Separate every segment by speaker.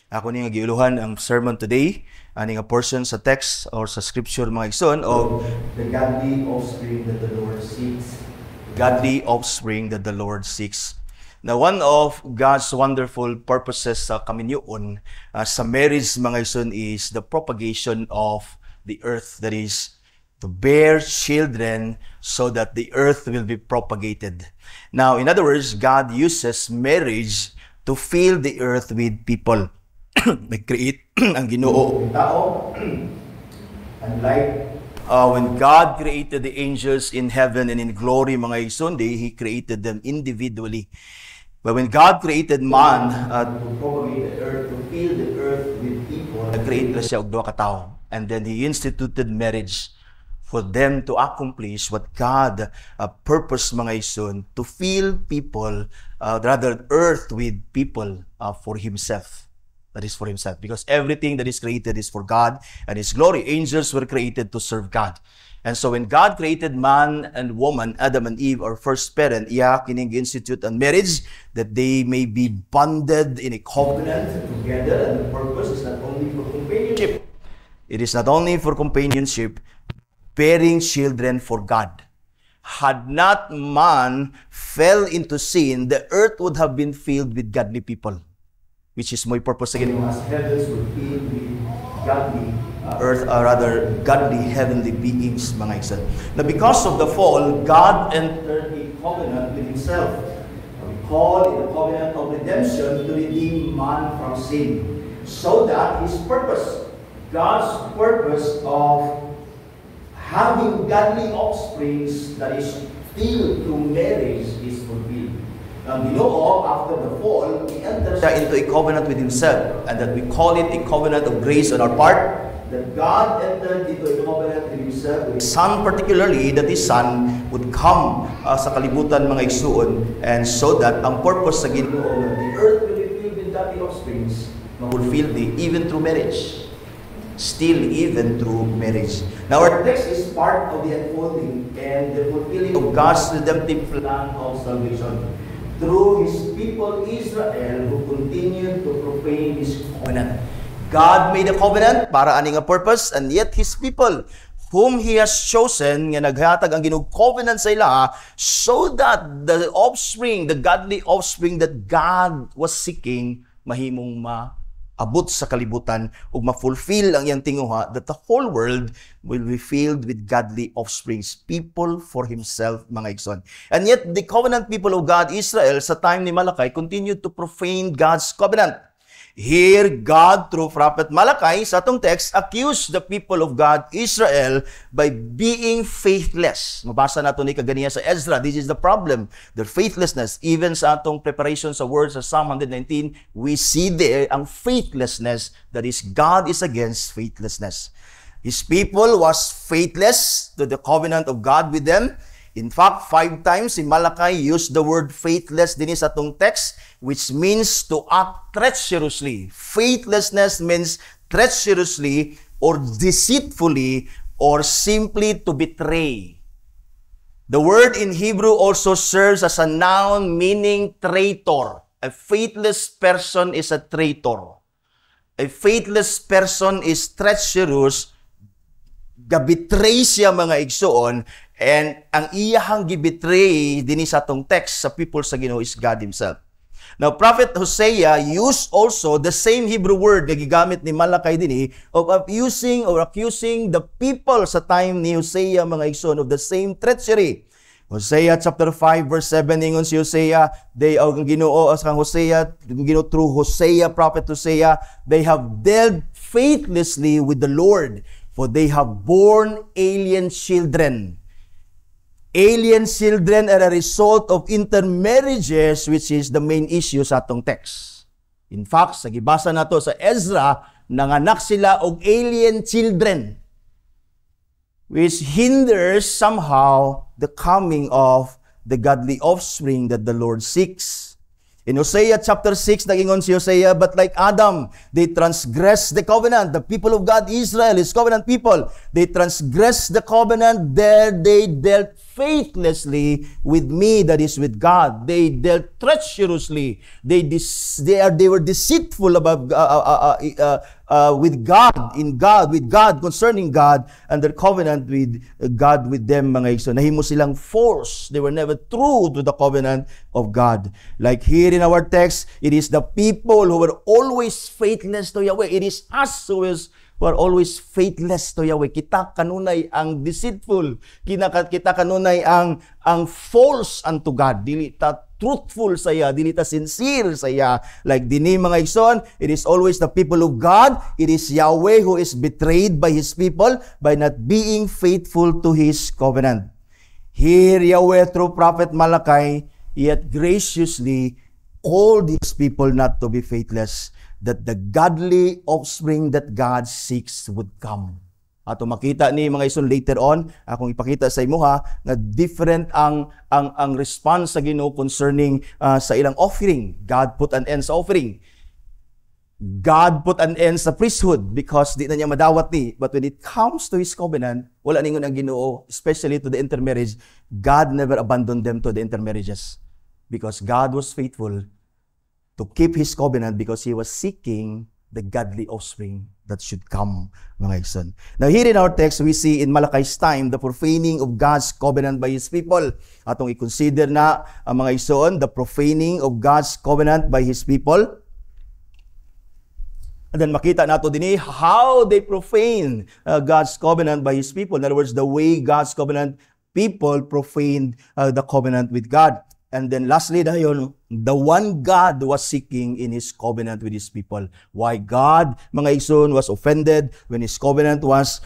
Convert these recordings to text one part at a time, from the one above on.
Speaker 1: Ako ni nga giuluhan ang sermon today, ani nga portion sa text or sa scripture mga igsoon of the godly offspring that the Lord seeks. Godly offspring that the Lord seeks. Now, one of God's wonderful purposes sa kaminyoon sa marriage mga igsoon is the propagation of the earth, that is to bear children so that the earth will be propagated. Now, in other words, God uses marriage to fill the earth with people. Nag-create ang Ginoo ng tao. Unlike when God created the angels in heaven and in glory mga Sunday, He created them individually. But when God created man to propagate the earth, to fill the earth with people, nag-create na siya og duha ka tawo. And then He instituted marriage for them to accomplish what God purposed mga ison, to fill people, rather earth with people for Himself. That is for Himself. Because everything that is created is for God and His glory. Angels were created to serve God. And so when God created man and woman, Adam and Eve, our first parent, kining institute and marriage, that they may be bonded in a covenant together. And the purpose is not only for companionship. It is not only for companionship, bearing children for God. Had not man fell into sin, the earth would have been filled with godly people. Which is my purpose again. As heavens were filled with godly earth, or rather godly heavenly beings, mga igsoon. Now, because of the fall, God entered a covenant with Himself. We call it the covenant of redemption to redeem man from sin, so that His purpose, God's purpose of having godly offsprings that is filled through marriage is fulfilled. Now, Ginoo, after the fall, He enters into a covenant with Himself, and that we call it a covenant of grace on our part, that God entered into a covenant with Himself, with His Son particularly, that His Son would come sa kalibutan mga igsuon, and so that ang purpose sa Ginoo, that the earth will be filled with godly offsprings, fulfilled even through marriage. Still even through marriage. Now, our text is part of the unfolding and the fulfilling of God's redemptive plan of salvation through His people Israel, who continued to profane His covenant. God made a covenant para ani nga purpose, and yet His people, whom He has chosen, nga naghatag ang Ginoo covenant sa ila, so that the offspring, the godly offspring that God was seeking, mahimong abot sa kalibutan ug ma-fulfill ang iyang tinguha, that the whole world will be filled with godly offsprings, people for Himself, mga igsoon. And yet, the covenant people of God, Israel, sa time ni Malachi, continued to profane God's covenant. Here, God, through Prophet Malachi, sa atong text, accused the people of God, Israel, by being faithless. Mabasa nato ni kaganiya sa Ezra. This is the problem, their faithlessness. Even sa atong preparation sa words sa Psalm 119, we see there ang faithlessness, that is, God is against faithlessness. His people was faithless to the covenant of God with them. In fact, 5 times si Malachi used the word faithless din sa atong text, which means to act treacherously. Faithlessness means treacherously or deceitfully or simply to betray. The word in Hebrew also serves as a noun meaning traitor. A faithless person is a traitor. A faithless person is treacherous, gabitray siya mga igsoon, and ang iyahang gibitray din sa atong text sa people sa Ginoo is God Himself. Now, Prophet Hosea used also the same Hebrew word na gigamit ni Malachi din of abusing or accusing the people sa time ni Hosea mga igsoon of the same treachery. Hosea chapter 5 verse 7 ingon si Hosea, they ang Ginoo as kang Hosea, Ginoo through Hosea, prophet Hosea, they have dealt faithlessly with the Lord, for they have borne alien children. Alien children are a result of intermarriages, which is the main issue sa atong text. In fact, sa gibasa nato sa Ezra, nanganak sila og alien children, which hinders somehow the coming of the godly offspring that the Lord seeks. In Hosea chapter 6, nagingon si Hosea, but like Adam, they transgress the covenant. The people of God, Israel, His covenant people, they transgress the covenant, there they dealt
Speaker 2: faithlessly with me, that is with God. They dealt treacherously. They were deceitful about with God concerning God, and their covenant with God with them, mga igsoon. Nahimo silang false. They were never true to the covenant of God. Like here in our text, it is the people who were always faithless to Yahweh. It is us who are always faithless to Yahweh. Kita kanunay ang deceitful. Kita kanunay ang false unto God. Dili ta truthful saya, dili ta sincere saya. Like dini mga igsoon, it is always the people of God. It is Yahweh who is betrayed by His people by not being faithful to His covenant. Here Yahweh through Prophet Malachi yet graciously called His people not to be faithless, that the godly offspring that God seeks would come. Ato makita ni mga ison later on, akong ipakita sa imo ha, nga different ang response sa Ginoo concerning sa ilang offering. God put an end sa offering. God put an end sa priesthood because di na niya madawat ni. But when it comes to His covenant, wala ningon ang Ginoo, especially to the intermarriage. God never abandoned them to the intermarriages because God was faithful to keep His covenant because He was seeking the godly offspring that should come, mga igsoon. Now here in our text, we see in Malachi's time, the profaning of God's covenant by His people. Atong i-consider na, mga igsoon, the profaning of God's covenant by His people. And then makita nato din how they profane God's covenant by His people. In other words, the way God's covenant people profaned the covenant with God. And then lastly, dayon, the one God was seeking in His covenant with His people. Why God, mga igsoon, was offended when His covenant was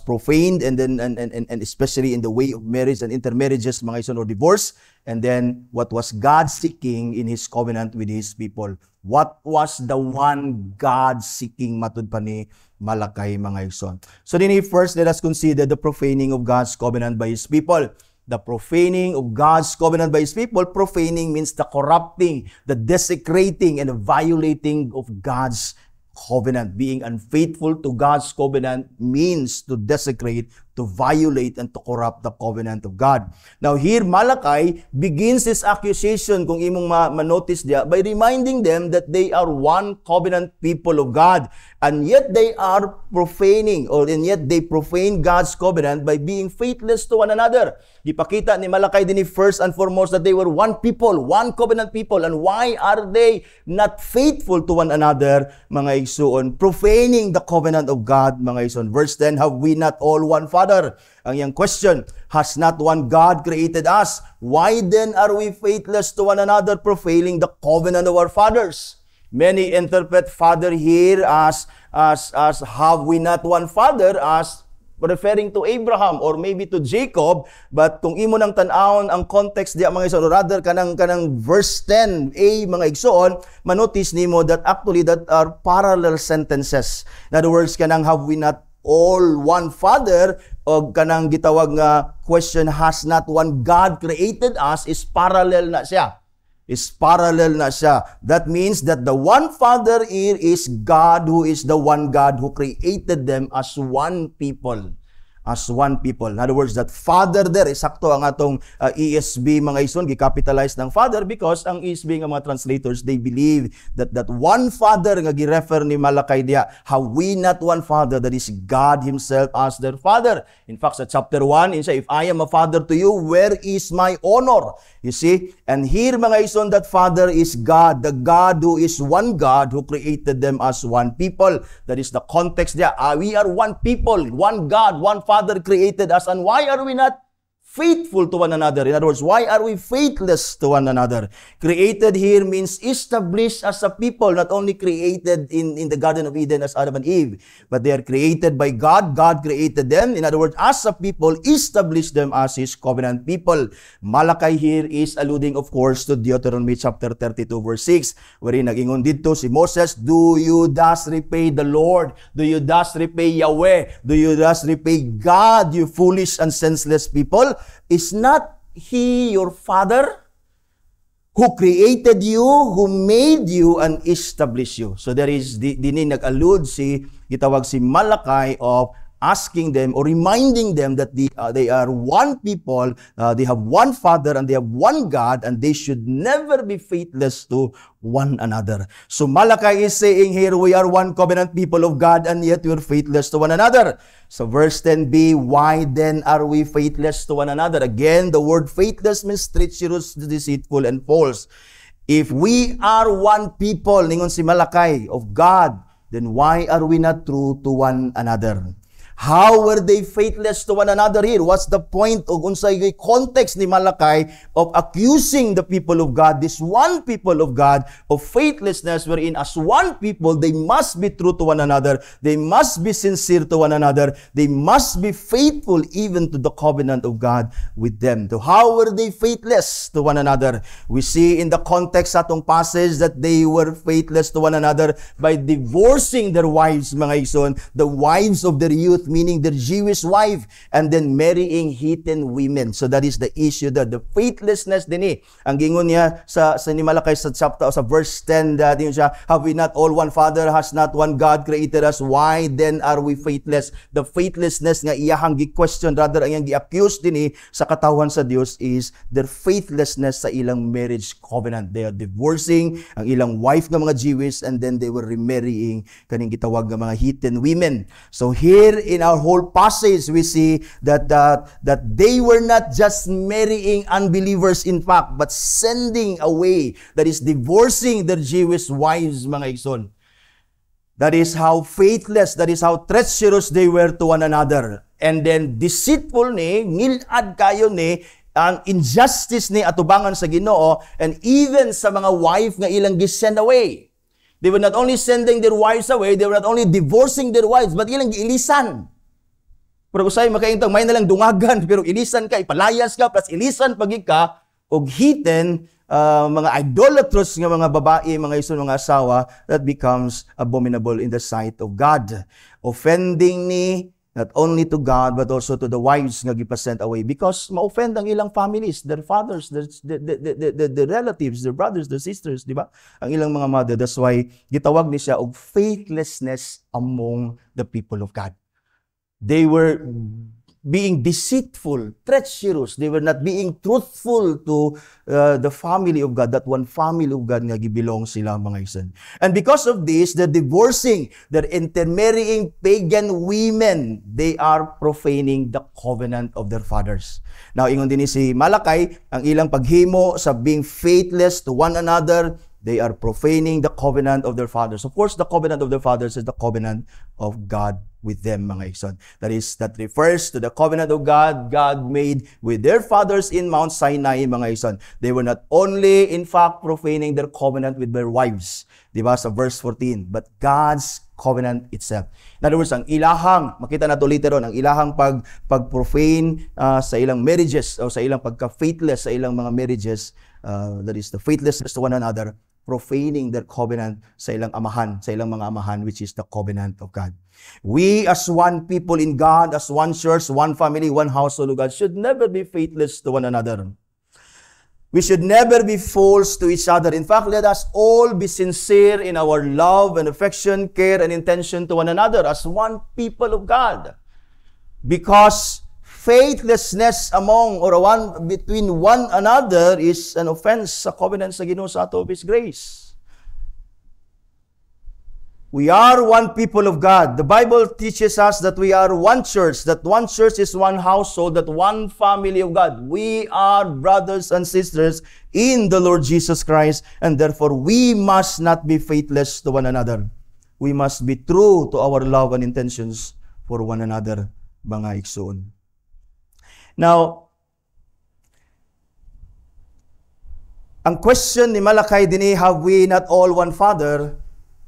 Speaker 2: profaned, and then and especially in the way of marriage and intermarriages, mga igsoon, or divorce. And then what was God seeking in His covenant with His people? What was the one God seeking, matud pa ni Malachi, mga igsoon? So then first, let us consider the profaning of God's covenant by His people. The profaning of God's covenant by His people. Profaning means the corrupting, the desecrating, and the violating of God's covenant. Being unfaithful to God's covenant means to desecrate, to violate, and to corrupt the covenant of God. Now here, Malachi begins his accusation, kung imong ma-notice diya, by reminding them that they are one covenant people of God. And yet they are profaning, and yet they profane God's covenant by being faithless to one another. Gipakita ni Malachi din first and foremost that they were one people, one covenant people. And why are they not faithful to one another, mga igsoon? Profaning the covenant of God, mga igsoon. Verse 10, have we not all one Father? Ang iyang question, has not one God created us? Why then are we faithless to one another, profaning the covenant of our fathers? Many interpret Father here as have we not one Father, as referring to Abraham or maybe to Jacob. But kung imo nang tan-awon ang context diya, mga igsoon, rather kanang verse 10a, mga igsoon, manotice nimo that actually that are parallel sentences. In other words, kanang have we not all one Father, o kanang gitawag nga question, has not one God created us, is parallel na siya. That means that the one Father here is God, who is the one God who created them as one people. In other words, that Father there, sakto ang atong ESV, mga ison, gikapitalize ng Father because ang ESV ng mga translators, they believe that one Father nga girefer ni Malachi diya, have we not one Father, that is God Himself as their Father. In fact, sa chapter 1, in say, if I am a father to you, where is my honor? You see? And here, mga ison, that Father is God, the God who is one God, who created them as one people. That is the context there. We are one people, one God, one Father created us. And why are we not faithful to one another? In other words, why are we faithless to one another? Created here means established as a people, not only created in the Garden of Eden as Adam and Eve, but they are created by God. God created them. In other words, as a people, established them as His covenant people. Malachi here is alluding, of course, to Deuteronomy chapter 32, verse 6, wherein nag-ingon dito si Moses, do you thus repay the Lord? Do you thus repay Yahweh? Do you thus repay God, you foolish and senseless people? Is not He your Father who created you, who made you, and established you? So there is, dini nag-allude gitawag si Malachi of asking them or reminding them that they are one people, they have one Father, and they have one God, and they should never be faithless to one another. So Malachi is saying here, we are one covenant people of God, and yet we are faithless to one another. So verse 10b, why then are we faithless to one another? Again, the word faithless means treacherous, deceitful, and false. If we are one people, ningon si Malachi, of God, then why are we not true to one another? How were they faithless to one another here? What's the point of unsay context ni Malachi of accusing the people of God, this one people of God, of faithlessness, wherein as one people, they must be true to one another, they must be sincere to one another, they must be faithful even to the covenant of God with them. So how were they faithless to one another? We see in the context sa atong passage that they were faithless to one another by divorcing their wives, mga igsoon, the wives of their youth, meaning their Jewish wife, and then marrying heathen women. So that is the issue, that the faithlessness din ang gingon niya sa ni Malachi sa chapter, sa verse 10, that yun siya, have we not all one Father, has not one God created us, why then are we faithless? The faithlessness nga iyahang gi-question, rather ang iyang gi-accuse din sa katawan sa Dios is their faithlessness sa ilang marriage covenant. They are divorcing ang ilang wife nga mga Jewish, and then they were remarrying kaning gitawag nga mga heathen women. So here in our whole passage, we see that they were not just marrying unbelievers, in fact, but sending away, that is divorcing their Jewish wives, mga igsoon. That is how faithless, that is how treacherous they were to one another. And then deceitful ngilad kayo ang injustice atubangan sa Ginoo, and even sa mga wife nga ilang gisend away. They were not only sending their wives away, they were not only divorcing their wives, but ilang ilisan. Pero usay makaintang may nalang dungagan, pero ilisan ka, ipalayas ka, plus ilisan pagig ka, og heathen, mga idolatrous nga mga babae, mga isun, mga asawa, that becomes abominable in the sight of God. Offending not only to God, but also to the wives nga gipasent away, because ma-offend ang ilang families, their fathers, the relatives, their brothers, their sisters, di ba? Ang ilang mga mother. That's why gitawag ni siya og faithlessness among the people of God. They were being deceitful, treacherous. They were not being truthful to the family of God, that one family of God nga gibilong sila, mga isan. And because of this, they're divorcing, they're intermarrying pagan women. They are profaning the covenant of their fathers. Now, ingon din si Malachi, ang ilang paghimo sa being faithless to one another, they are profaning the covenant of their fathers. Of course, the covenant of their fathers is the covenant of God with them, mga igsoon. That refers to the covenant of God made with their fathers in Mount Sinai, mga igsoon. They were not only, in fact, profaning their covenant with their wives, di ba, sa verse 14, but God's covenant itself. In other words, ang ilahang, makita na to later on, ang ilahang pag-profane sa ilang marriages, o sa ilang pagka-faithless sa ilang mga marriages, that is the faithlessness to one another, profaning their covenant sa ilang mga amahan, which is the covenant of God. We as one people in God, as one church, one family, one household of God, should never be faithless to one another. We should never be false to each other. In fact, let us all be sincere in our love and affection, care and intention to one another as one people of God. Because faithlessness between one another is an offense sa covenant sa Ginoo sa ato of His grace. We are one people of God. The Bible teaches us that we are one church, that one church is one household, that one family of God. We are brothers and sisters in the Lord Jesus Christ, and therefore we must not be faithless to one another. We must be true to our love and intentions for one another, mga igsoon. Now, ang question ni Malachi din, have we not all one Father?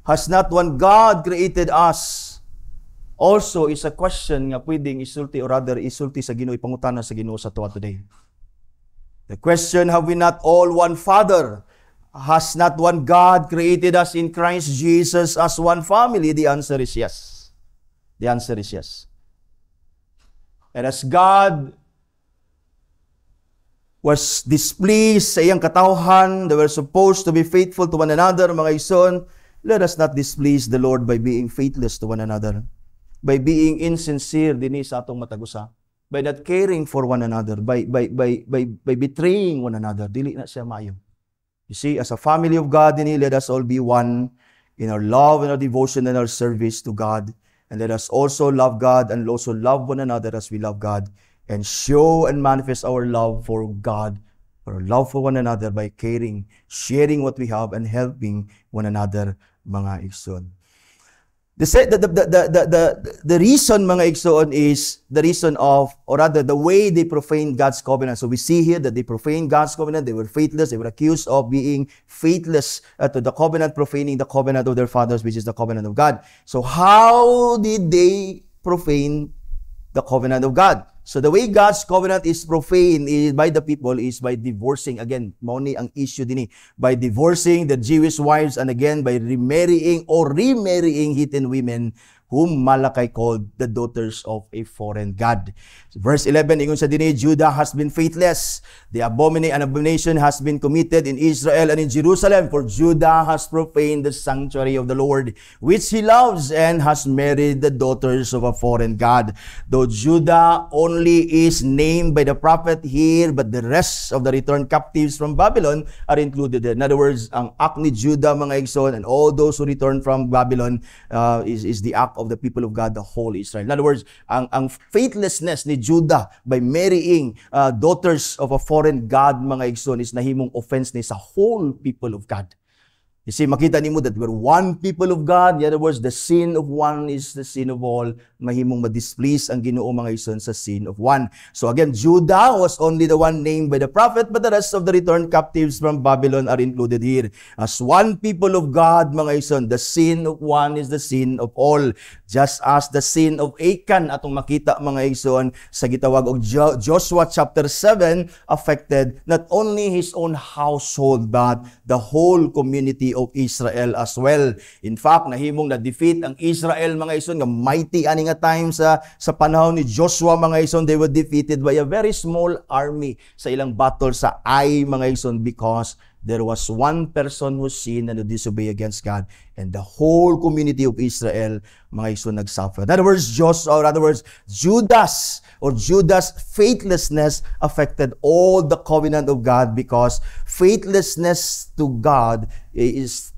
Speaker 2: Has not one God created us? Also is a question nga pwedeng isulti, or rather isulti sa Ginoo, ipangutana sa Ginoo sa tuwa today. The question, have we not all one Father? Has not one God created us in Christ Jesus as one family? The answer is yes. The answer is yes. And as God was displeased sa iyang katawhan, they were supposed to be faithful to one another, mga igsoon, let us not displease the Lord by being faithless to one another. by being insincere dinhi sa atong matagusa, by not caring for one another, by betraying one another, dili na siya maayo. You see, as a family of God, dinhi, let us all be one in our love and our devotion and our service to God. And let us also love God and also love one another as we love God, and show and manifest our love for God, our love for one another by caring, sharing what we have, and helping one another, mga igsoon. The reason, mga igsoon, is the reason of, or rather, the way they profaned God's covenant. So we see here that they profaned God's covenant. They were faithless. They were accused of being faithless to the covenant, profaning the covenant of their fathers, which is the covenant of God. So how did they profane the covenant of God? So the way God's covenant is profaned by the people is by divorcing. Again, mauni ang issue din by divorcing the Jewish wives, and again by remarrying heathen women whom Malachi called the daughters of a foreign god. So verse 11, ingon sa dinhi, Judah has been faithless. The abomination has been committed in Israel and in Jerusalem, for Judah has profaned the sanctuary of the Lord, which he loves, and has married the daughters of a foreign god. Though Judah only is named by the prophet here, but the rest of the returned captives from Babylon are included there. In other words, ang act ni Judah, mga igsoon, and all those who returned from Babylon is the act of the people of God, the whole Israel. In other words, ang faithlessness ni Judah by marrying daughters of a foreign god, mga igsoon, is nahimong offense ni sa whole people of God. You see, makita nimo that we're one people of God. In other words, the sin of one is the sin of all. Mahimong ma-displease ang Ginoo, mga igsoon, sa sin of one. So again, Judah was only the one named by the prophet, but the rest of the returned captives from Babylon are included here. As one people of God, mga igsoon, the sin of one is the sin of all. Just as the sin of Achan, atong makita, mga igsoon, sa gitawag og Joshua chapter 7, affected not only his own household, but the whole community of Israel as well. In fact, nahimong na-defeat ang Israel, mga igsoon, nga mighty ani nga time sa panahon ni Joshua, mga igsoon. They were defeated by a very small army sa ilang battle sa Ai, mga igsoon, because there was one person who sinned and who disobeyed against God, and the whole community of Israel, mga igsoon, nagsuffer. In other words, Judah's faithlessness affected all the covenant of God, because faithlessness to God is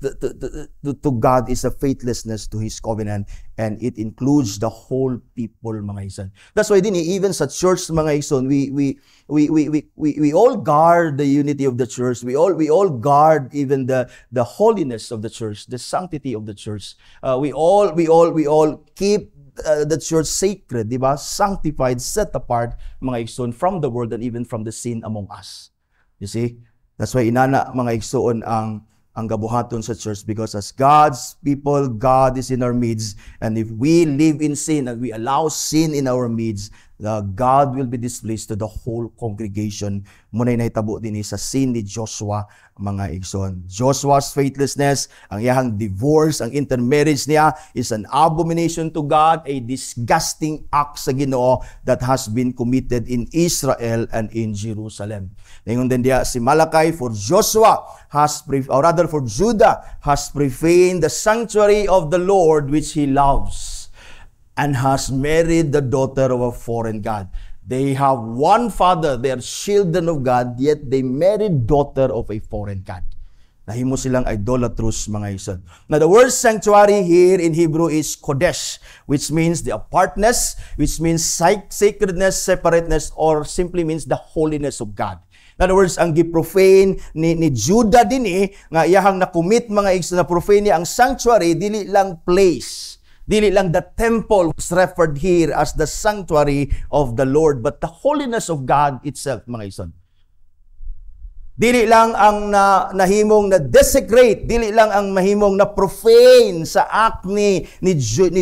Speaker 2: a faithlessness to His covenant, and it includes the whole people, mga igsoon. That's why din even sa church, mga igsoon, we all guard the unity of the church. We all guard even the holiness of the church, the sanctity of the church. We all keep the church sacred, di ba? Sanctified, set apart, mga igsoon, from the world and even from the sin among us. You see? That's why inana, mga igsoon, ang gabuhaton sa church, because as God's people, God is in our midst, and if we live in sin and we allow sin in our midst, God will be displeased to the whole congregation. Muna'y nahitabo din sa sin ni Joshua, mga igsoon. Joshua's faithlessness, ang iyang divorce, ang intermarriage niya is an abomination to God, a disgusting act sa Ginoo that has been committed in Israel and in Jerusalem. Ngayon din diya si Malachi, for Judah has profaned the sanctuary of the Lord which he loves, and has married the daughter of a foreign god. They have one father, they are children of God, yet they married daughter of a foreign god. Nahimo silang idolatrous, mga igsoon. Now, the word sanctuary here in Hebrew is kodesh, which means the apartness, which means sacredness, separateness, or simply means the holiness of God. In other words, ang giprofane ni Judah din nga iyahang nakumit, mga igsoon, na profane niya ang sanctuary, dili lang place. Dili lang the temple was referred here as the sanctuary of the Lord, but the holiness of God itself, mga igsoon. Dili lang ang nahimong na desecrate, dili lang ang mahimong na profane sa act ni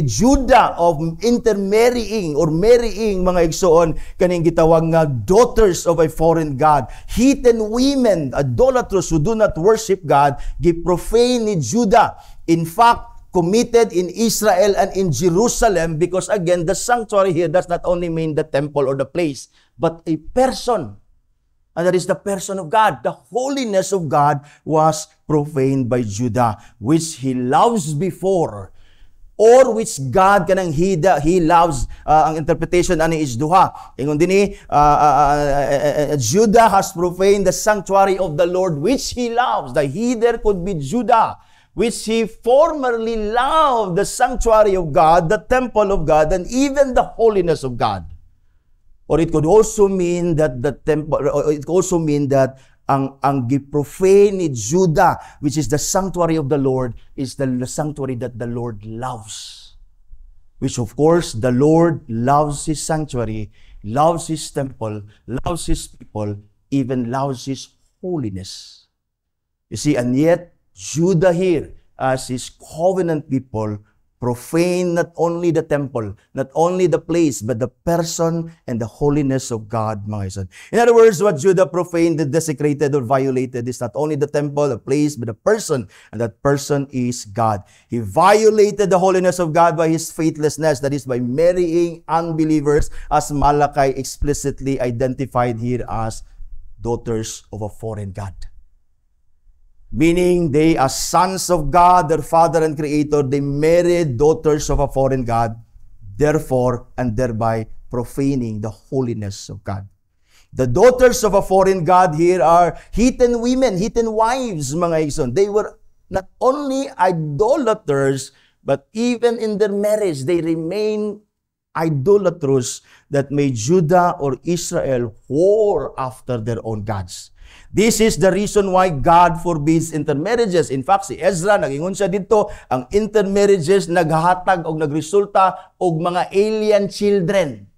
Speaker 2: Judah of intermarrying or marrying, mga igsoon, kaning gitawag nga daughters of a foreign god. Heathen women, idolatrous who do not worship God, giprofane ni Judah. In fact, committed in Israel and in Jerusalem, because again, the sanctuary here does not only mean the temple or the place, but a person. And that is the person of God. The holiness of God was profaned by Judah, which he loves before. or which God kanang he loves. Ang interpretation ani is duha. Ingon dinhi, Judah has profaned the sanctuary of the Lord which he loves. The he there could be Judah, which he formerly loved, the sanctuary of God, the temple of God, and even the holiness of God. Or it could also mean that the temple, or it could also mean that ang giprofane ni Judah, which is the sanctuary of the Lord, is the sanctuary that the Lord loves. Which of course, the Lord loves His sanctuary, loves His temple, loves His people, even loves His holiness. You see, and yet, Judah here, as His covenant people, profane not only the temple, not only the place, but the person and the holiness of God, mga ison. In other words, what Judah profaned, desecrated, or violated is not only the temple, the place, but the person, and that person is God. He violated the holiness of God by his faithlessness, that is, by marrying unbelievers, as Malachi explicitly identified here as daughters of a foreign God. Meaning, they as sons of God, their Father and Creator, they married daughters of a foreign God, therefore, and thereby profaning the holiness of God. The daughters of a foreign God here are heathen women, heathen wives, mga igsoon. They were not only idolaters, but even in their marriage, they remain idolatrous that made Judah or Israel whore after their own gods. This is the reason why God forbids intermarriages. In fact, si Ezra, nag-ingon siya dito, ang intermarriages naghahatag o nagresulta og mga alien children.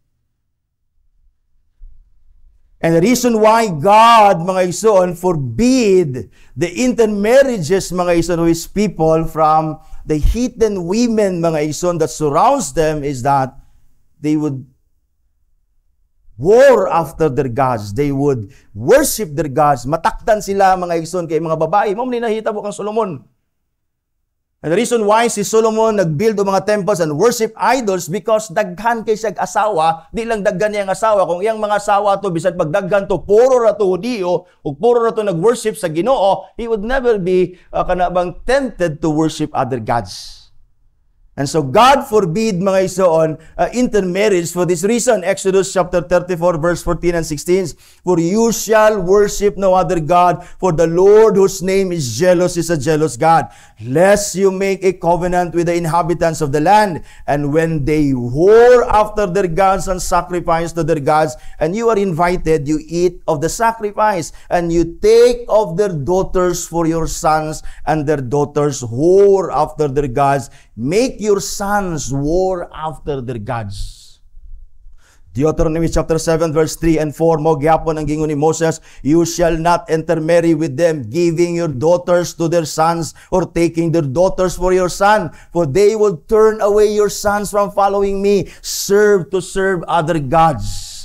Speaker 2: And the reason why God, mga igsoon, forbid the intermarriages, mga igsoon, of His people from the heathen women, mga igsoon, that surrounds them is that they would war after their gods. They would worship their gods. Matakdan sila, mga igsoon, kay mga babae. Mao ni nahita mo kang Solomon. And the reason why si Solomon nagbuild o mga temples and worship idols because daghan kay siyang asawa, di lang daghan niyang asawa, kung iyang mga asawa to, bisan pagdaghan to, puro ra to Hudiyo, o puro ra to nag-worship sa Ginoo, he would never be kanabang tempted to worship other gods. And so God forbid, mga igsoon, intermarriage for this reason. Exodus chapter 34, verse 14 and 16. For you shall worship no other God, for the Lord whose name is jealous is a jealous God. Lest you make a covenant with the inhabitants of the land, and when they whore after their gods and sacrifice to their gods, and you are invited, you eat of the sacrifice, and you take of their daughters for your sons, and their daughters whore after their gods. Make your sons war after their gods. Deuteronomy chapter 7 verse 3 and 4, mo gyapon ang gingon ni Moses, you shall not intermarry with them, giving your daughters to their sons or taking their daughters for your son, for they will turn away your sons from following me, serve other gods.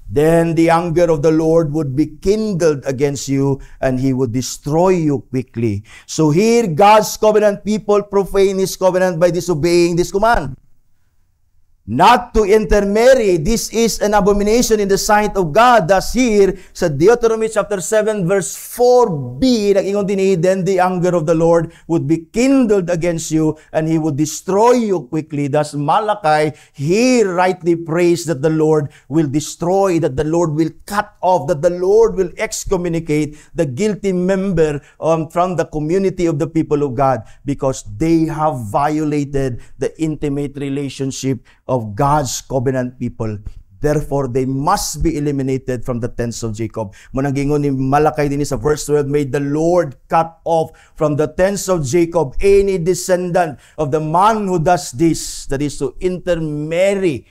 Speaker 2: Then the anger of the Lord would be kindled against you, and He would destroy you quickly. So here, God's covenant people profane His covenant by disobeying this command. Not to intermarry, this is an abomination in the sight of God. Thus here, sa Deuteronomy chapter 7 verse 4b, nag-ingon din, then the anger of the Lord would be kindled against you, and He would destroy you quickly. Thus Malachi, he rightly prays that the Lord will destroy, that the Lord will cut off, that the Lord will excommunicate the guilty member from the community of the people of God, because they have violated the intimate relationship of God's covenant people. Therefore, they must be eliminated from the tents of Jacob. Munang gingon ni Malachi din sa verse 12, may the Lord cut off from the tents of Jacob any descendant of the man who does this, that is to intermarry,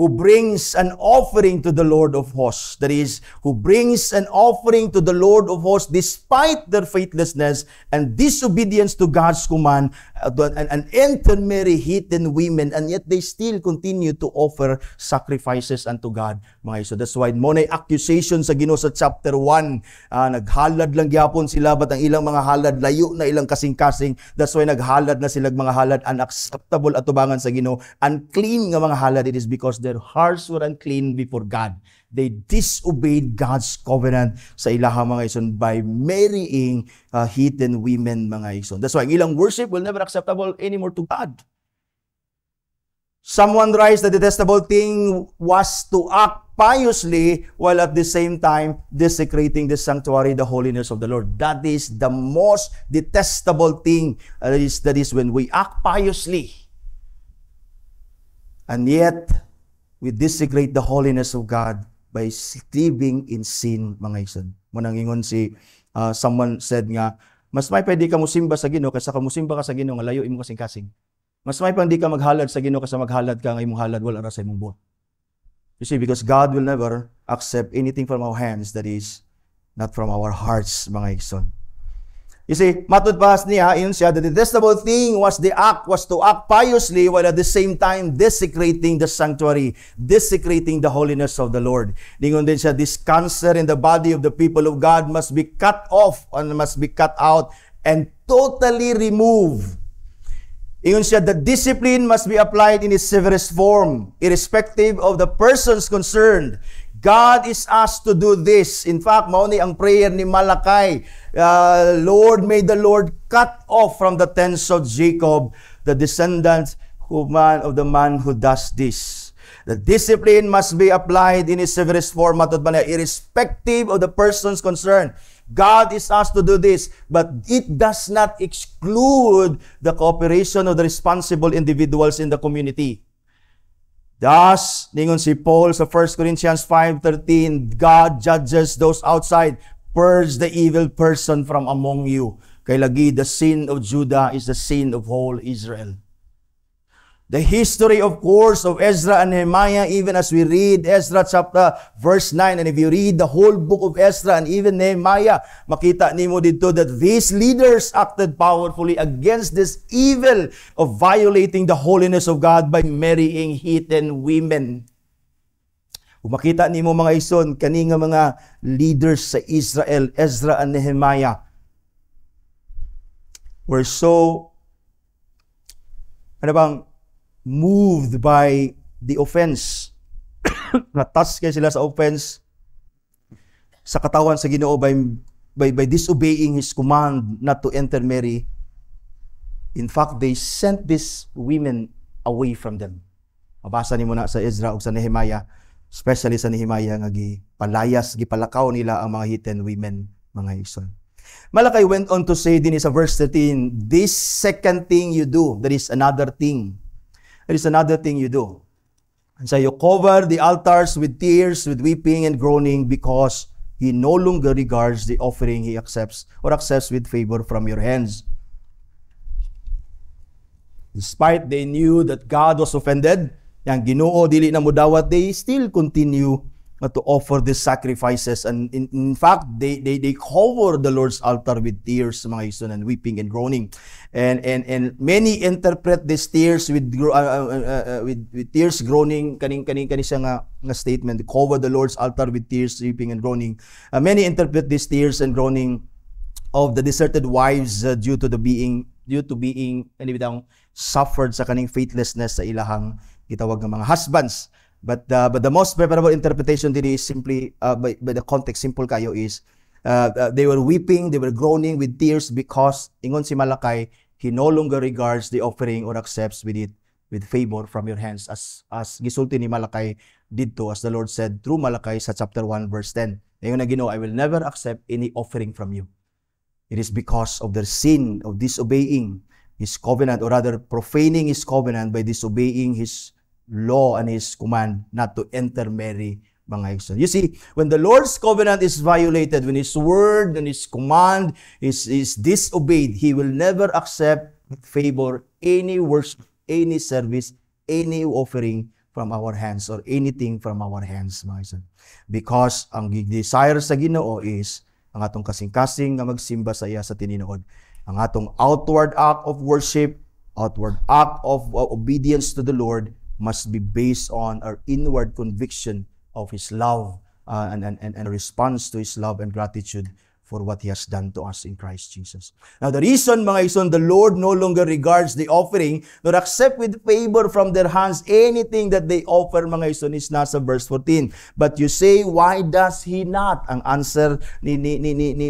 Speaker 2: who brings an offering to the Lord of hosts, that is, who brings an offering to the Lord of hosts despite their faithlessness and disobedience to God's command, and intermarry heathen women, and yet they still continue to offer sacrifices unto God, mga iso. That's why mo na accusation sa Ginoo sa chapter 1, naghalad lang gyapon sila, but ang ilang mga halad layo na ilang kasing-kasing. That's why naghalad na sila mga halad unacceptable atubangan sa Ginoo, unclean nga mga halad. It is because their hearts were unclean before God. They disobeyed God's covenant sa ilahang mga ison by marrying heathen women, mga ison. That's why ilang worship will never acceptable anymore to God. Someone writes the detestable thing was to act piously while at the same time desecrating the sanctuary, the holiness of the Lord. That is the most detestable thing. That is when we act piously. And yet, we desecrate the holiness of God by living in sin, mga igsoon. Manangingon someone said nga, mas may pwede ka musimba sa Ginoo kaysa ka musimba ka sa Ginoo nga layo imo kasing-kasing. Mas may pang di ka maghalad sa Ginoo kaysa maghalad ka nga imong halad wala ra sa imong buhat. You see, because God will never accept anything from our hands that is not from our hearts, mga igsoon. You see, matud pa niya, yun siya, the detestable thing was to act piously while at the same time desecrating the sanctuary, desecrating the holiness of the Lord. Ningon din siya, this cancer in the body of the people of God must be cut off and must be cut out and totally removed. Ingon siya, the discipline must be applied in its severest form, irrespective of the persons concerned. God is asked to do this. In fact, mauni ang prayer ni Malachi, Lord, may the Lord cut off from the tents of Jacob the descendants of the man who does this. The discipline must be applied in its severest form, irrespective of the persons concerned. God is asked to do this, but it does not exclude the cooperation of the responsible individuals in the community. Thus, ningon si Paul sa 1 Corinthians 5:13, God judges those outside, purge the evil person from among you. Kay lagi, the sin of Judah is the sin of whole Israel. The history, of course, of Ezra and Nehemiah, even as we read Ezra chapter verse 9, and if you read the whole book of Ezra and even Nehemiah, makita nimo dito that these leaders acted powerfully against this evil of violating the holiness of God by marrying heathen women. Kung makita nimo mga ison, kani nga mga leaders sa Israel, Ezra and Nehemiah, were so, moved by the offense. Natas kayo sila sa offense sa katawan sa Ginoo by disobeying His command not to intermarry. In fact, they sent these women away from them. Mabasa nimo na sa Ezra o sa Nehemiah, especially sa Nehemiah nga gipalakaw nila ang mga heathen women, mga ison. Malachi went on to say din sa verse 13, this second thing you do, there is another thing. There is another thing you do. And so you cover the altars with tears, with weeping and groaning, because He no longer regards the offering He accepts with favor from your hands. Despite they knew that God was offended, yang Ginoo dili na mudawat, they still continue to offer these sacrifices, and in fact they cover the Lord's altar with tears, mga ison, and weeping and groaning, and many interpret these tears with tears, groaning, kaning siya nga statement, cover the Lord's altar with tears, weeping and groaning. Many interpret these tears and groaning of the deserted wives due to being suffered sa kaning faithlessness sa ilahang gitawag ng mga husbands. But the most preferable interpretation dito is simply, by the context, simple kayo is, they were weeping, they were groaning with tears because, ingon si Malachi, He no longer regards the offering or accepts with favor from your hands. As gisulti ni Malachi dito, as the Lord said through Malachi sa chapter 1 verse 10. Ngayon na Ginoo, I will never accept any offering from you. It is because of their sin of disobeying His covenant, or rather profaning His covenant by disobeying His law and His command not to intermarry, mga igsoon. You see, when the Lord's covenant is violated, when His word and His command is disobeyed, He will never accept with favor any worship, any service, any offering from our hands, or anything from our hands, mga igsoon. Because ang desire sa Ginoo is ang atong kasing-kasing nga magsimba sa iya sa tininood. Ang atong outward act of worship, outward act of obedience to the Lord must be based on our inward conviction of His love and a response to His love and gratitude for what He has done to us in Christ Jesus. Now, the reason, mga ison, the Lord no longer regards the offering, nor accept with favor from their hands anything that they offer, mga ison, is nasa verse 14. But you say, why does He not? Ang answer ni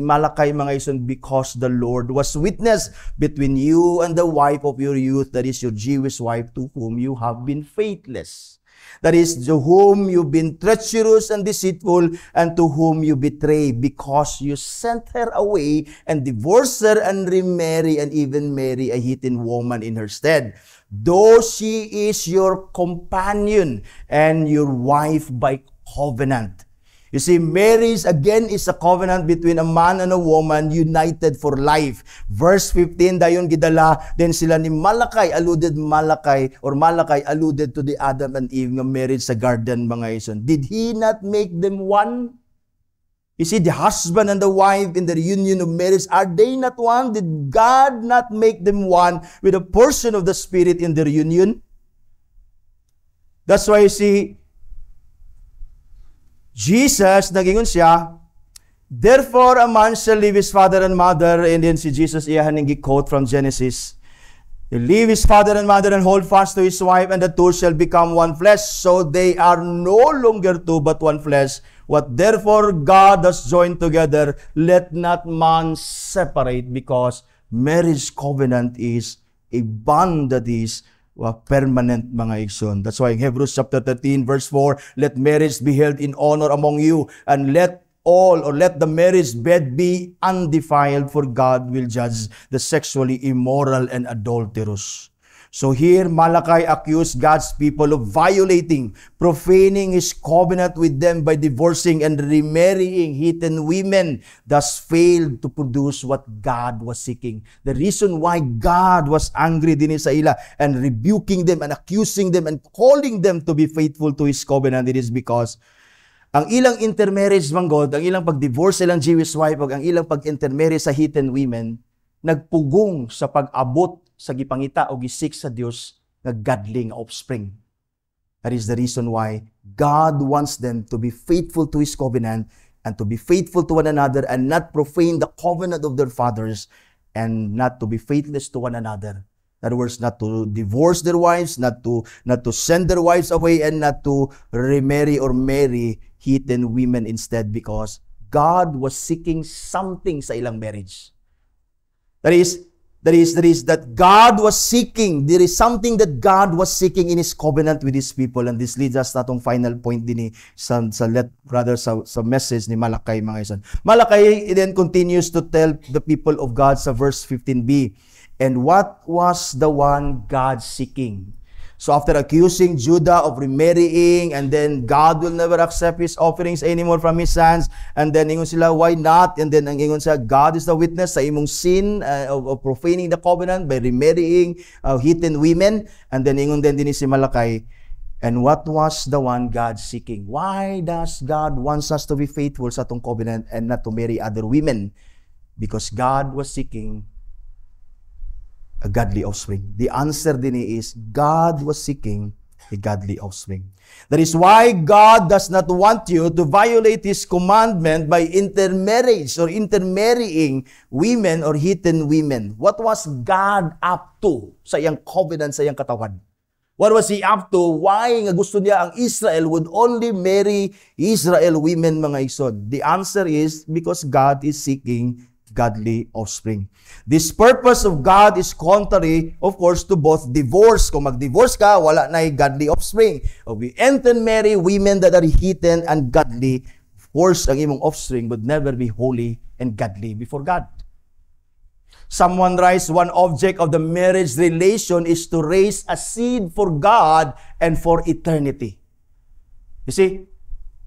Speaker 2: Malakay, mga ison, because the Lord was witness between you and the wife of your youth, that is your Jewish wife, to whom you have been faithless. That is, to whom you've been treacherous and deceitful, and to whom you betray, because you sent her away and divorced her and remarry, and even marry a heathen woman in her stead, though she is your companion and your wife by covenant. You see, marriage again is a covenant between a man and a woman united for life. Verse 15, dayon gidala din sila ni Malakay, alluded to the Adam and Eve nga marriage sa garden, mga ison. Did He not make them one? You see, the husband and the wife in the union of marriage, are they not one? Did God not make them one with a portion of the Spirit in their union? That's why you see, Jesus, nagingon siya, therefore a man shall leave his father and mother, and then si Jesus iyahan ning gi-quote from Genesis. He'll leave his father and mother and hold fast to his wife, and the two shall become one flesh. So they are no longer two, but one flesh. What therefore God has joined together, let not man separate, because marriage covenant is a bond that is permanent, mga igsoon. That's why in Hebrews chapter 13 verse 4, let marriage be held in honor among you, and let the marriage bed be undefiled, for God will judge the sexually immoral and adulterous. So here, Malachi accused God's people of violating, profaning His covenant with them by divorcing and remarrying heathen women, thus failed to produce what God was seeking. The reason why God was angry din sa ila and rebuking them and accusing them and calling them to be faithful to His covenant, it is because ang ilang intermarriage, manggod, ang ilang pag-divorce silang Jewish wife, ang ilang pag-intermarry sa heathen women, nagpugong sa pag-abot sa gipangita o gisik sa Dios nga godly offspring. That is the reason why God wants them to be faithful to His covenant and to be faithful to one another, and not profane the covenant of their fathers, and not to be faithless to one another. In other words, not to divorce their wives, not to send their wives away, and not to remarry or marry heathen women instead, because God was seeking something sa ilang marriage. That is that God was seeking. There is something that God was seeking in His covenant with His people. And this leads us na itong final point din sa message ni Malakay, mga isan. Malakay then continues to tell the people of God sa verse 15b, and what was the one God seeking? So after accusing Judah of remarrying, and then God will never accept his offerings anymore from his sons, and then ingon sila, why not? And then ang ingon sa God is the witness sa imong sin of profaning the covenant by remarrying heathen women. And then ingon din si Malakay, and what was the one God seeking? Why does God wants us to be faithful sa atong covenant and not to marry other women? Because God was seeking a godly offspring. The answer din is God was seeking a godly offspring. That is why God does not want you to violate His commandment by intermarriage or intermarrying women or heathen women. What was God up to sa iyang covenant, sa iyang katawan? What was He up to? Why nga gusto niya ang Israel would only marry Israel women, mga igsoon? The answer is because God is seeking godly offspring. This purpose of God is contrary, of course, to both divorce. Kung mag-divorce ka, wala na godly offspring. O we intermarry women that are heathen and godly, of course, ang imong offspring would never be holy and godly before God. Someone writes, one object of the marriage relation is to raise a seed for God and for eternity. You see,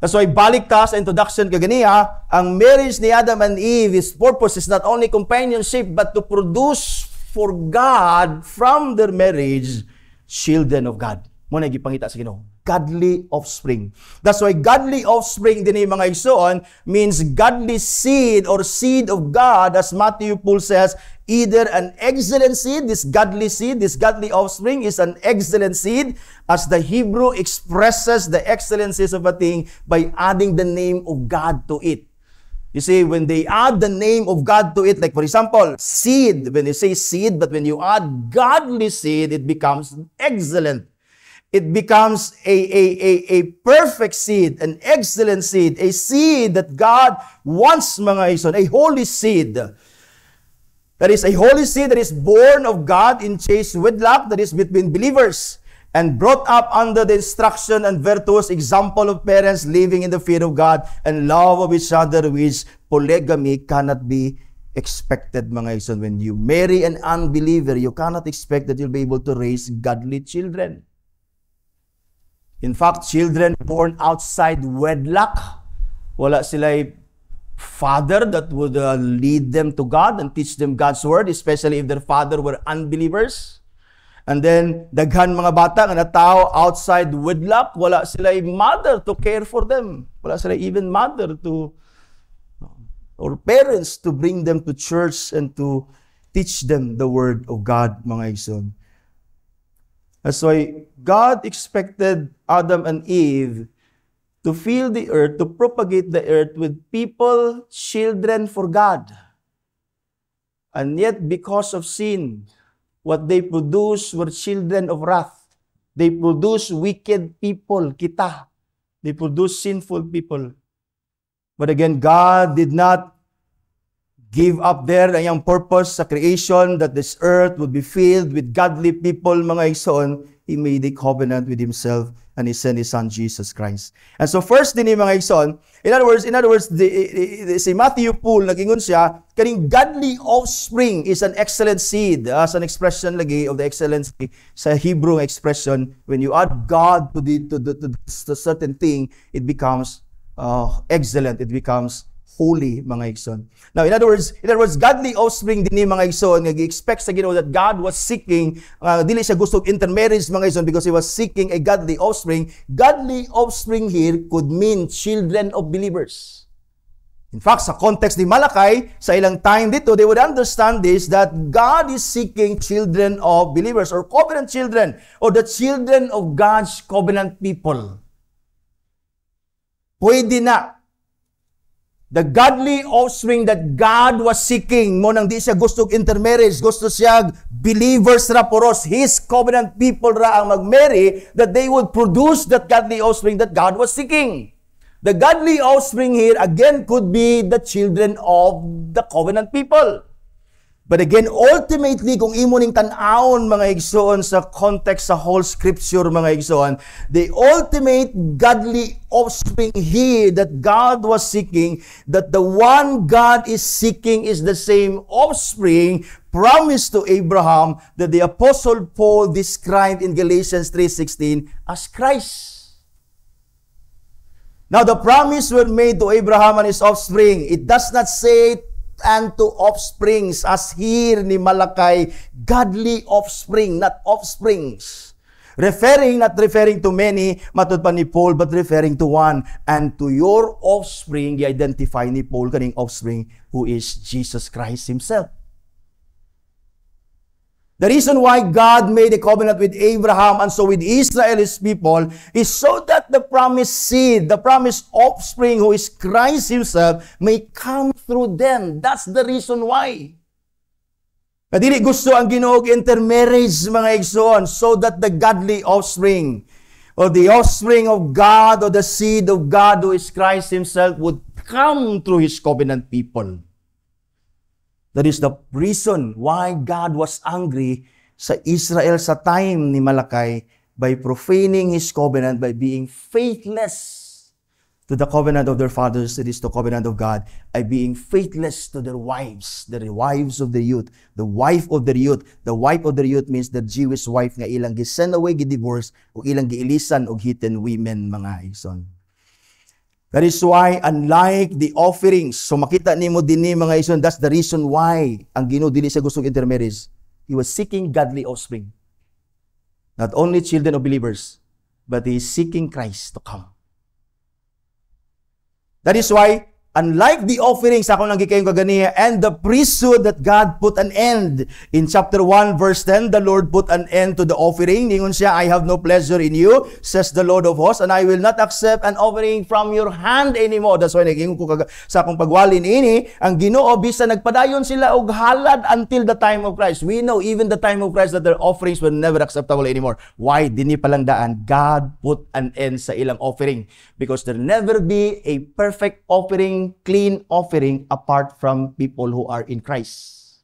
Speaker 2: that's why balik ta sa introduction kaganiya, ang marriage ni Adam and Eve, his purpose is not only companionship, but to produce for God from their marriage children of God. Muna gipangita sa Ginoo, godly offspring. That's why godly offspring din mga igsoon means godly seed or seed of God, as Matthew Paul says, either an excellent seed, this godly offspring is an excellent seed, as the Hebrew expresses the excellencies of a thing by adding the name of God to it. You see, when they add the name of God to it, like for example, seed, when they say seed, but when you add godly seed, it becomes excellent. It becomes a perfect seed, an excellent seed, a seed that God wants, mga ison, a holy seed. That is a holy seed that is born of God in chaste wedlock, that is between believers, and brought up under the instruction and virtuous example of parents living in the fear of God and love of each other, which polygamy cannot be expected, mga ison. When you marry an unbeliever, you cannot expect that you'll be able to raise godly children. In fact, children born outside wedlock, wala sila father that would lead them to God and teach them God's word, especially if their father were unbelievers. And then, daghan mga bata nga natao outside wedlock, wala sila mother to care for them. Wala sila even mother to, or parents to bring them to church and to teach them the word of God, mga igsoon. That's why God expected Adam and Eve to fill the earth, to propagate the earth with people, children for God. And yet, because of sin, what they produced were children of wrath. They produced wicked people, kita. They produced sinful people. But again, God did not give up there ang iyang purpose sa creation that this earth would be filled with godly people, mga igsoon. He made a covenant with Himself and He sent His Son, Jesus Christ. And so first din mga igsoon, in other words, si Matthew Poole, nagingon siya, kaning godly offspring is an excellent seed. As an expression lagi of the excellency sa Hebrew expression, when you add God to the certain thing, it becomes excellent. It becomes holy, mga igsoon. Now, in other words, godly offspring din ni mga igsoon, nag-expect sa Ginoo that God was seeking, dili siya gusto intermarriage, mga igsoon, because He was seeking a godly offspring. Godly offspring here could mean children of believers. In fact, sa context ni Malakay, sa ilang time dito, they would understand this, that God is seeking children of believers, or covenant children, or the children of God's covenant people. Pwede na. The godly offspring that God was seeking, mo nang di siya gusto intermarriage, gusto siya believers ra poros, His covenant people ra ang magmarry, that they would produce that godly offspring that God was seeking. The godly offspring here, again, could be the children of the covenant people. But again, ultimately, kung imo ning tan-awon, mga igsoon, sa context sa whole scripture, mga igsoon, the ultimate godly offspring here that God was seeking, that the one God is seeking is the same offspring promised to Abraham that the Apostle Paul described in Galatians 3:16 as Christ. Now, the promise were made to Abraham and his offspring. It does not say and to offsprings, as here ni Malakay, godly offspring, not offsprings. Not referring to many, matud pa ni Paul, but referring to one. And to your offspring, i-identify ni Paul kaning offspring, who is Jesus Christ Himself. The reason why God made a covenant with Abraham and so with Israel, His people, is so that the promised seed, the promised offspring, who is Christ Himself, may come through them. That's the reason why. Kadili gusto ang Ginoo intermarriage, mga igsoon, so that the godly offspring, or the offspring of God, or the seed of God, who is Christ Himself, would come through His covenant people. That is the reason why God was angry sa Israel sa time ni Malakay by profaning His covenant, by being faithless to the covenant of their fathers, that is the covenant of God, by being faithless to their wives, the wives of the youth, the wife of the youth. The wife of the youth means the Jewish wife nga ilang gi-send away, gi-divorce, o ilang giilisan og hidden women, mga igsoon. That is why, unlike the offerings, so makita nimo dinhi, mga igsoon, that's the reason why ang Ginoo dili siya gustong intermarriage. He was seeking godly offspring. Not only children of believers, but He is seeking Christ to come. That is why unlike the offerings, ako nang gikayong kaganiya, and the priesthood that God put an end. In chapter 1, verse 10, the Lord put an end to the offering. Ningon siya, I have no pleasure in you, says the Lord of hosts, and I will not accept an offering from your hand anymore. That's why naging ko sa akong pagwalin ini, ang Ginoo bisa nagpadayon sila og halad until the time of Christ. We know even the time of Christ that their offerings were never acceptable anymore. Why? Dini palang daan, God put an end sa ilang offering. Because there never be a perfect offering, clean offering apart from people who are in Christ.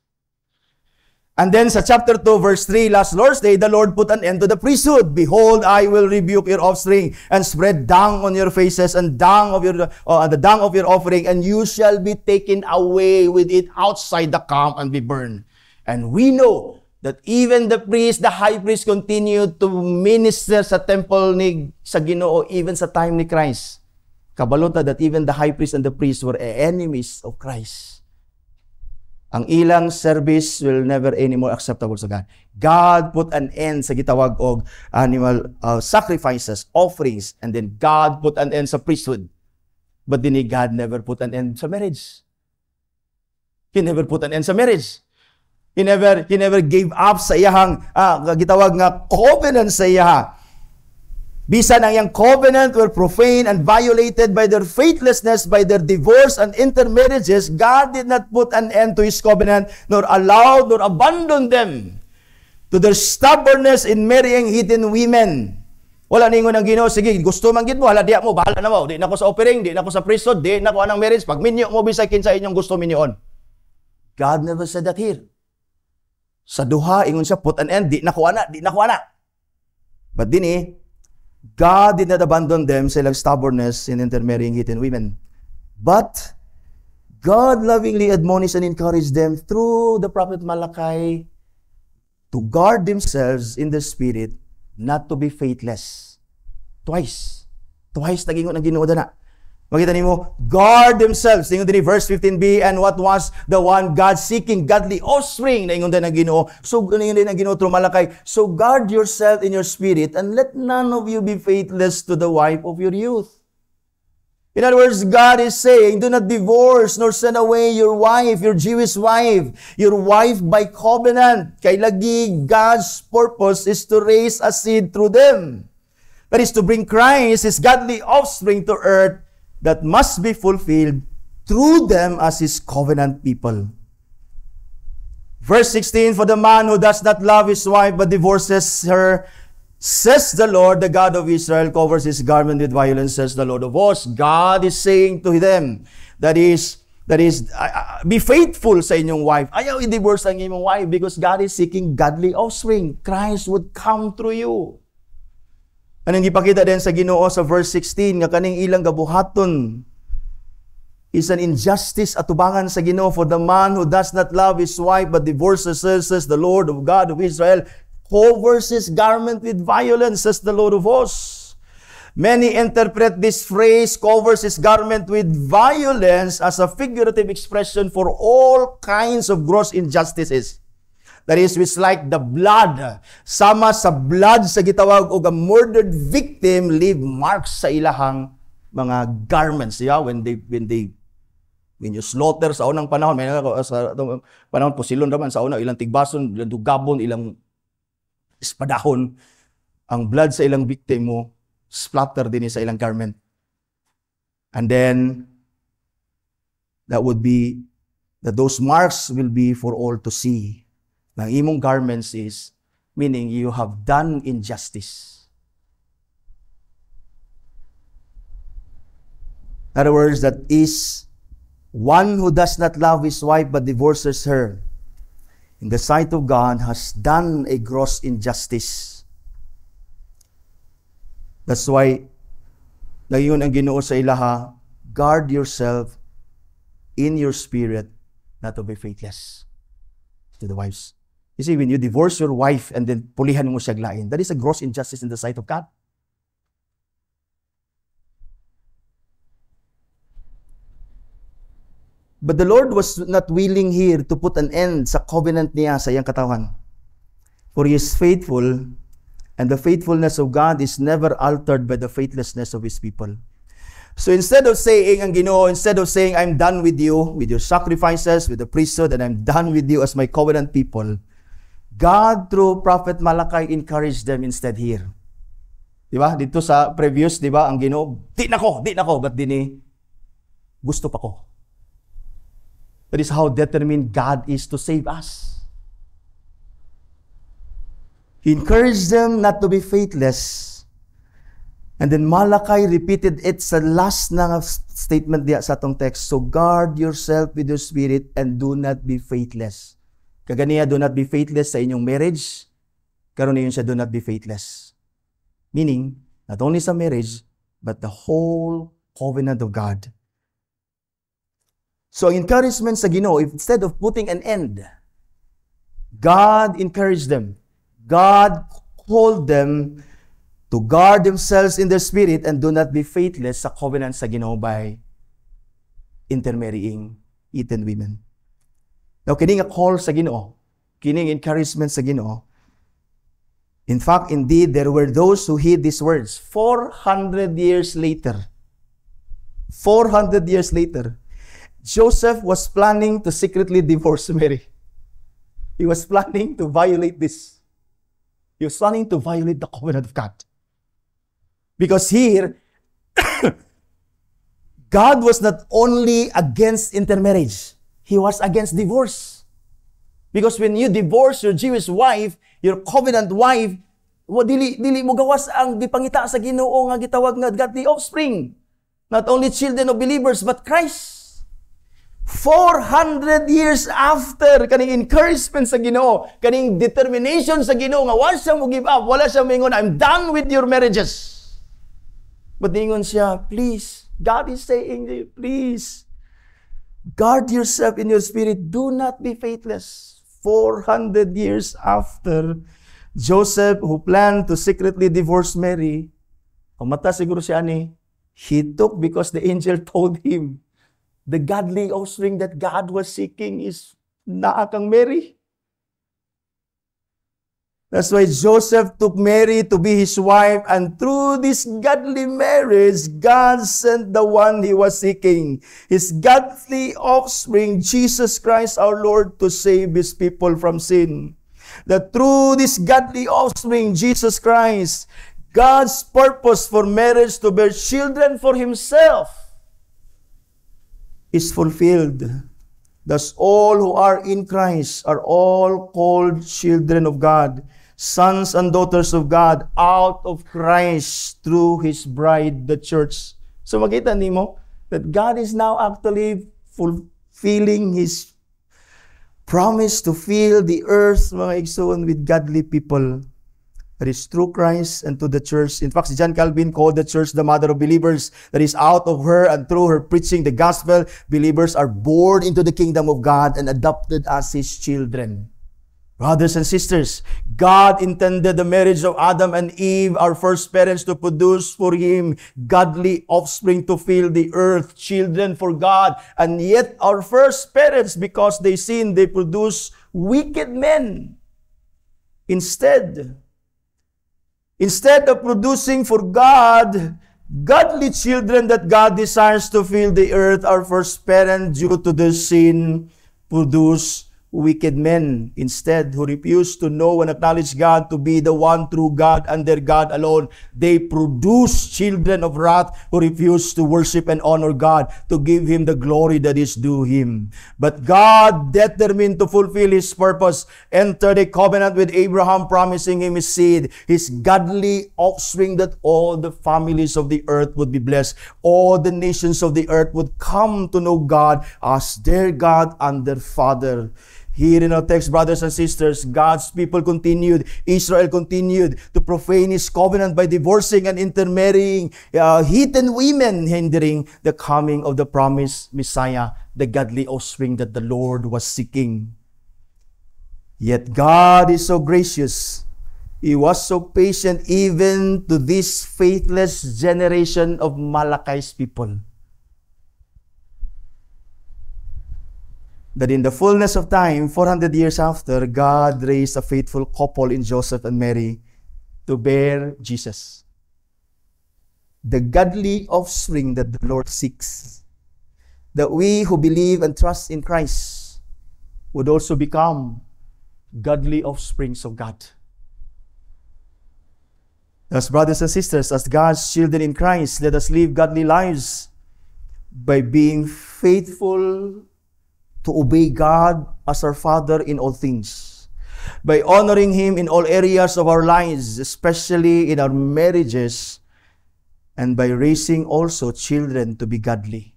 Speaker 2: And then sa chapter 2 verse 3, last Lord's Day, the Lord put an end to the priesthood. Behold, I will rebuke your offspring and spread dung on your faces and dung of the dung of your offering, and you shall be taken away with it outside the camp and be burned. And we know that even the priest, the high priest, continued to minister sa temple ni sa Ginoo even sa time ni Christ. Kabalota that even the high priest and the priest were enemies of Christ. Ang ilang service will never anymore acceptable sa God. God put an end sa gitawag og animal sacrifices, offerings, and then God put an end sa priesthood. But then God never put an end sa marriage. He never put an end sa marriage. He never gave up sa iyahang gitawag nga covenant sa iyaha. Bisan ang iyang covenant were profane and violated by their faithlessness, by their divorce and intermarriages, God did not put an end to His covenant, nor allowed, nor abandoned them to their stubbornness in marrying hidden women. Wala ningon ang Ginoo, sige, gusto man gid mo, hala diya mo, bahala na mo, di na ko sa offering, di na ko sa priesthood, di na ko anang marriage, pag minyo mo bisay kinsa inyong gusto minyoon. God never said that here. Sa duha, ingon siya, put an end, di na ko ana. But dini, God did not abandon them sa ilang stubbornness in intermarrying hidden women. But God lovingly admonished and encouraged them through the prophet Malachi to guard themselves in the spirit, not to be faithless. Twice nagingon ang Ginoo na. Makita nimo, guard themselves. Ingon din verse 15b, and what was the one God seeking godly offspring na ingon din ang Ginoo. So ingon din ang Ginoo through Malachi. So guard yourself in your spirit, and let none of you be faithless to the wife of your youth. In other words, God is saying, do not divorce nor send away your wife, your Jewish wife, your wife by covenant. Kay lagi God's purpose is to raise a seed through them. That is to bring Christ, His godly offspring to earth, that must be fulfilled through them as His covenant people. Verse 16, for the man who does not love his wife but divorces her, says the Lord, the God of Israel, covers his garment with violence, says the Lord of hosts. God is saying to them, that is, be faithful sa inyong wife. Ayaw i-divorce ang inyong wife because God is seeking godly offspring. Christ would come through you. Anong ipakita din sa Ginoo sa verse 16, nga kaning ilang gabuhaton is an injustice atubangan sa Ginoo. For the man who does not love his wife but divorces her, says the Lord of God of Israel, covers his garment with violence, says the Lord of hosts. Many interpret this phrase, covers his garment with violence, as a figurative expression for all kinds of gross injustices. That is, which like the blood, sama sa blood sa gitawag o a murdered victim, leave marks sa ilahang mga garments. Yeah? When you slaughter sa unang panahon, may sa panahon po silon raman sa una, ilang tigbason, ilang dugabon, ilang espadahon, ang blood sa ilang victim mo, splatter din sa ilang garment. And then, that would be, that those marks will be for all to see. Ng imong garments is, meaning you have done injustice. In other words, that is one who does not love his wife but divorces her, in the sight of God, has done a gross injustice. That's why, ngayon ang Ginoo sa ilaha, guard yourself in your spirit not to be faithless to the wives. You see, when you divorce your wife and then pulihan mo siya glain, that is a gross injustice in the sight of God. But the Lord was not willing here to put an end sa covenant niya sa iyang katawan. For He is faithful, and the faithfulness of God is never altered by the faithlessness of His people. So instead of saying, I'm done with you, with your sacrifices, with the priesthood, and I'm done with you as my covenant people, God, through Prophet Malachi, encouraged them instead here. Diba? Dito sa previous, diba, ang Ginoo, di na ko, but dini, gusto pa ko. That is how determined God is to save us. He encouraged them not to be faithless. And then Malachi repeated it sa last na statement diya sa atong text. So guard yourself with your spirit and do not be faithless. Kaganiya, do not be faithless sa inyong marriage. Karon niyon siya, do not be faithless. Meaning, not only sa marriage, but the whole covenant of God. So, encouragement sa Ginoo, instead of putting an end, God encouraged them. God called them to guard themselves in their spirit and do not be faithless sa covenant sa Ginoo by intermarrying Eden women. Now, kining a call sa Ginoo, kining encouragement sa Ginoo. In fact, indeed, there were those who heed these words. 400 years later, Joseph was planning to secretly divorce Mary. He was planning to violate this. He was planning to violate the covenant of God. Because here, God was not only against intermarriage, He was against divorce. Because when you divorce your Jewish wife, your covenant wife, dili mo gawas ang gipangita sa Ginoo nga gitawag nga godly offspring. Not only children of believers, but Christ. 400 years after kaning encouragement sa Ginoo, kaning determination sa Ginoo nga wala siya mo give up, wala siya mingon, I'm done with your marriages. But ingon siya, please, God is saying to you, please, guard yourself in your spirit, do not be faithless. 400 years after Joseph, who planned to secretly divorce Mary, pamata siguro siya ni, he took because the angel told him, the godly offspring that God was seeking is naa kang Mary. That's why Joseph took Mary to be his wife, and through this godly marriage, God sent the one he was seeking, his godly offspring, Jesus Christ our Lord, to save his people from sin. That through this godly offspring, Jesus Christ, God's purpose for marriage to bear children for himself is fulfilled. Thus all who are in Christ are all called children of God, sons and daughters of God, out of Christ through His bride, the church. So makita nimo that God is now actually fulfilling His promise to fill the earth, mga igsoon, with godly people. That is through Christ and to the church. In fact, si John Calvin called the church the mother of believers. That is, out of her and through her preaching the gospel, believers are born into the kingdom of God and adopted as His children. Brothers and sisters, God intended the marriage of Adam and Eve, our first parents, to produce for Him godly offspring to fill the earth, children for God. And yet our first parents, because they sinned, they produce wicked men. Instead of producing for God godly children that God desires to fill the earth, our first parent, due to their sin, produce wicked men instead, who refuse to know and acknowledge God to be the one true God and their God alone. They produce children of wrath who refuse to worship and honor God, to give Him the glory that is due Him. But God, determined to fulfill His purpose, entered a covenant with Abraham, promising him his seed, his godly offspring, that all the families of the earth would be blessed. All the nations of the earth would come to know God as their God and their Father. Here in our text, brothers and sisters, God's people continued, Israel continued to profane His covenant by divorcing and intermarrying heathen women, hindering the coming of the promised Messiah, the godly offspring that the Lord was seeking. Yet God is so gracious. He was so patient even to this faithless generation of Malachi's people, that in the fullness of time, 400 years after, God raised a faithful couple in Joseph and Mary to bear Jesus. the godly offspring that the Lord seeks. That we who believe and trust in Christ would also become godly offsprings of God. As brothers and sisters, as God's children in Christ, let us live godly lives by being faithful to obey God as our Father in all things, by honoring Him in all areas of our lives, especially in our marriages, and by raising also children to be godly.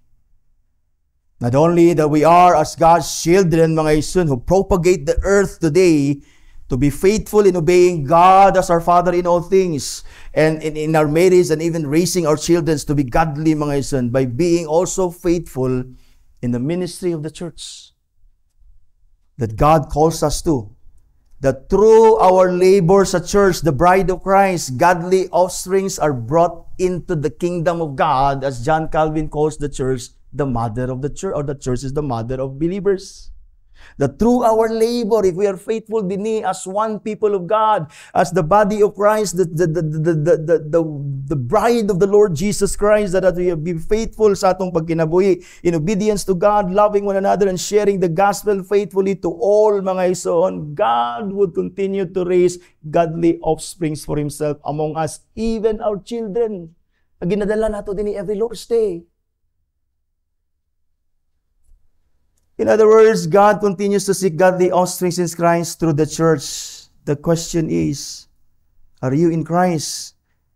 Speaker 2: Not only that we are as God's children, mga isun, who propagate the earth today, to be faithful in obeying God as our Father in all things, and in our marriage, and even raising our children to be godly, mga isun, by being also faithful in the ministry of the church that God calls us to. That through our labor sa church, the bride of Christ, godly offsprings are brought into the kingdom of God, as John Calvin calls the church the mother of the church, or the church is the mother of believers. That through our labor, if we are faithful dinhi as one people of God, as the body of Christ, the bride of the Lord Jesus Christ, that we be faithful sa atong pagkinabuhi in obedience to God, loving one another, and sharing the gospel faithfully to all, mga ison, God would continue to raise godly offsprings for Himself among us, even our children. Ginadala nato dinhi every Lord's Day. In other words, God continues to seek godly offspring in Christ through the church. The question is, are you in Christ?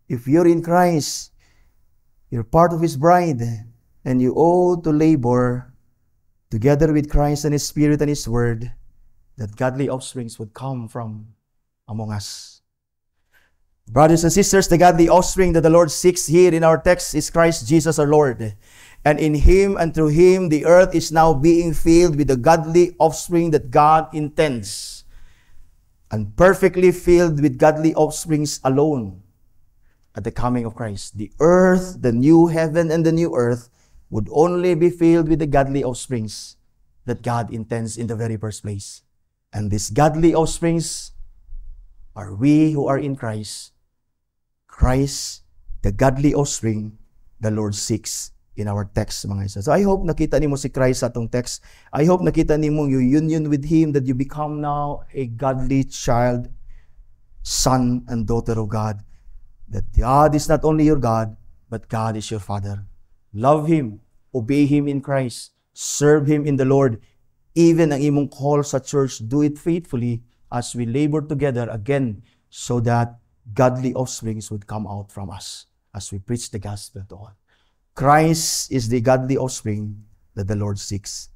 Speaker 2: If you're in Christ, you're part of His bride, and you owe to labor together with Christ and His Spirit and His Word, that godly offsprings would come from among us. Brothers and sisters, the godly offspring that the Lord seeks here in our text is Christ Jesus our Lord. And in Him and through Him, the earth is now being filled with the godly offspring that God intends. And perfectly filled with godly offsprings alone at the coming of Christ. The earth, the new heaven and the new earth would only be filled with the godly offsprings that God intends in the very first place. And these godly offsprings are we who are in Christ. Christ, the godly offspring, the Lord seeks in our text, mga isa. So I hope nakita nimo si Christ sa atong text. I hope nakita nimo yung union with Him, that you become now a godly child, son and daughter of God. That God is not only your God, but God is your Father. Love Him, obey Him in Christ, serve Him in the Lord. Even ang imong call sa church, do it faithfully as we labor together again, so that godly offsprings would come out from us as we preach the gospel to all. Christ is the godly offspring that the Lord seeks.